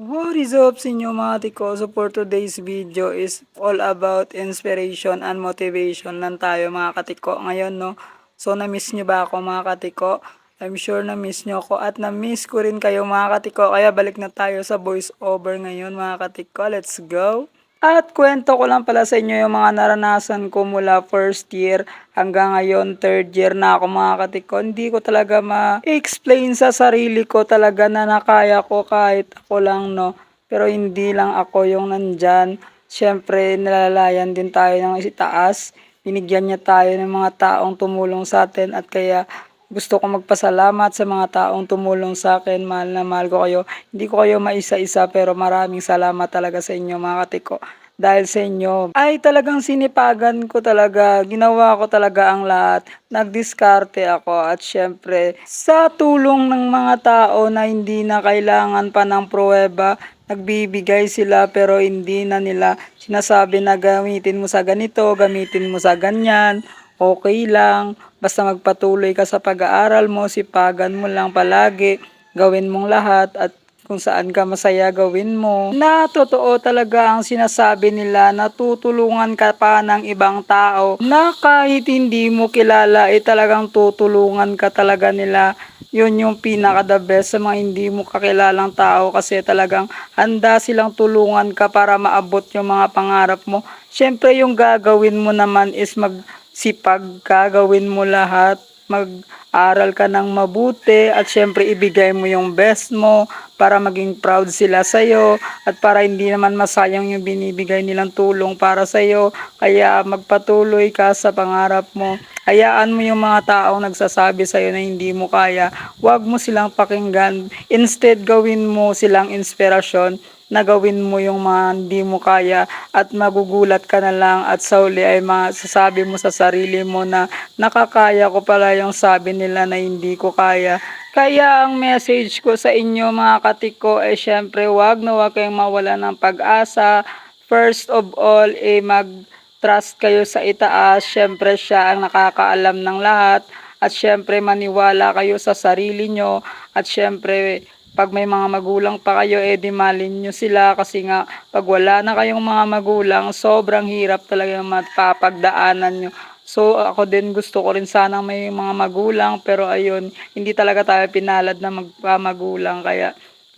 What is up sa inyo mga tiko? So for today's video is all about inspiration and motivation lang tayo mga katiko ngayon, no? So na-miss nyo ba ako mga katiko? I'm sure na-miss nyo ako at na-miss ko rin kayo mga katiko. Kaya balik na tayo sa voice over ngayon mga katiko. Let's go! At kwento ko lang pala sa inyo yung mga naranasan ko mula first year hanggang ngayon third year na ako mga katiko. Hindi ko talaga ma-explain sa sarili ko talaga na nakaya ko kahit ako lang, no. Pero hindi lang ako yung nandyan. Siyempre nalalayan din tayo ng itaas. Binigyan niya tayo ng mga taong tumulong sa atin at kaya gusto ko magpasalamat sa mga taong tumulong sa akin. Mahal na mahal ko kayo. Hindi ko kayo maisa-isa pero maraming salamat talaga sa inyo mga katiko. Dahil sa inyo ay talagang sinipagan ko talaga, ginawa ko talaga ang lahat. Nagdiskarte ako at syempre sa tulong ng mga tao na hindi na kailangan pa ng pruweba, nagbibigay sila pero hindi na nila sinasabi na gamitin mo sa ganito, gamitin mo sa ganyan, okay lang. Basta magpatuloy ka sa pag-aaral mo, sipagan mo lang palagi, gawin mong lahat at kung saan ka masaya gawin mo. Na totoo talaga ang sinasabi nila na tutulungan ka pa ng ibang tao na kahit hindi mo kilala talagang tutulungan ka talaga nila. Yun yung pinaka the best sa mga hindi mo kakilalang tao kasi talagang handa silang tulungan ka para maabot yung mga pangarap mo. Siyempre yung gagawin mo naman is magsipag ka, gawin mo lahat, mag-aral ka ng mabuti at syempre ibigay mo yung best mo para maging proud sila sa'yo at para hindi naman masayang yung binibigay nilang tulong para sa'yo. Kaya magpatuloy ka sa pangarap mo. Hayaan mo yung mga taong nagsasabi sa'yo na hindi mo kaya. Huwag mo silang pakinggan. Instead, gawin mo silang inspirasyon na gawin mo yung mga hindi mo kaya at magugulat ka na lang at sa uli ay masasabi mo sa sarili mo na nakakaya ko pala yung sabi nila na hindi ko kaya. Kaya ang message ko sa inyo mga katiko ay syempre wag na wag kayong mawala ng pag-asa. First of all, mag-trust kayo sa itaas. Syempre siya ang nakakaalam ng lahat. At syempre maniwala kayo sa sarili nyo. At syempre pag may mga magulang pa kayo, di malin nyo sila kasi nga pag wala na kayong mga magulang, sobrang hirap talaga yung mapapagdaanan nyo. So ako din gusto ko rin sana may mga magulang pero ayun, hindi talaga tayo pinalad na magpamagulang kaya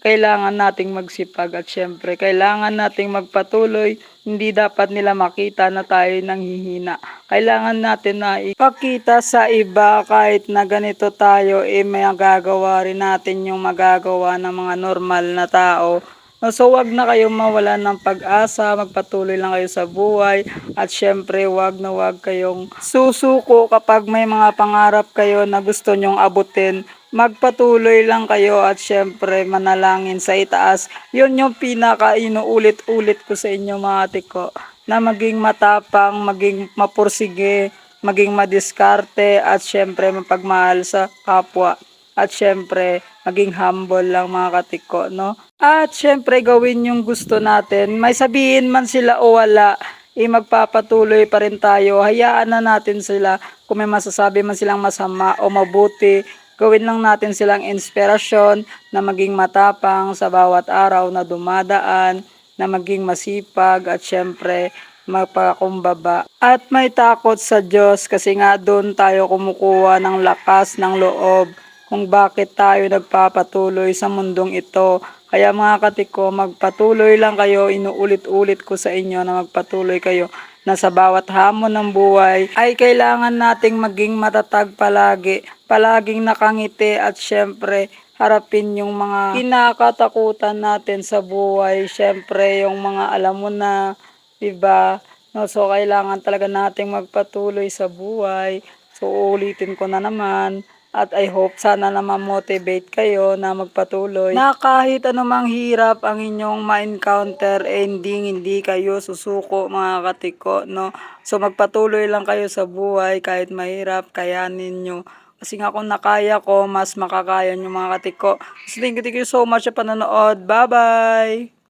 kailangan nating magsipag at syempre kailangan nating magpatuloy. Hindi dapat nila makita na tayo nanghihina. Kailangan natin na ipakita sa iba kahit na ganito tayo, may magagawa rin natin yung magagawa ng mga normal na tao. No, so wag na kayong mawalan ng pag-asa, magpatuloy lang kayo sa buhay at syempre wag na wag kayong susuko kapag may mga pangarap kayo na gusto nyong abutin. Magpatuloy lang kayo at syempre manalangin sa itaas. Yun yung pinaka inuulit-ulit ko sa inyo mga tiko na maging matapang, maging mapursige, maging madiskarte at syempre mapagmahal sa kapwa. At syempre, maging humble lang mga katiko, no? At syempre, gawin yung gusto natin. May sabihin man sila o wala, magpapatuloy pa rin tayo. Hayaan na natin sila kung may masasabi man silang masama o mabuti. Gawin lang natin silang inspirasyon na maging matapang sa bawat araw na dumadaan, na maging masipag at syempre magpakumbaba. At may takot sa Diyos kasi nga doon tayo kumukuha ng lakas ng loob kung bakit tayo nagpapatuloy sa mundong ito. Kaya mga katiko, magpatuloy lang kayo, inuulit-ulit ko sa inyo na magpatuloy kayo na sa bawat hamon ng buhay ay kailangan nating maging matatag palagi, palaging nakangiti at syempre harapin yung mga kinakatakutan natin sa buhay. Syempre yung mga alam mo na, 'di ba? No, so kailangan talaga nating magpatuloy sa buhay. So ulitin ko na naman. At I hope sana naman motivate kayo na magpatuloy na kahit anumang hirap ang inyong ma-encounter, hindi kayo susuko mga katiko, no? So magpatuloy lang kayo sa buhay kahit mahirap, kayanin nyo. Kasi nga kung nakaya ko, mas makakaya nyo mga katiko. So thank you so much sa panonood. Bye-bye!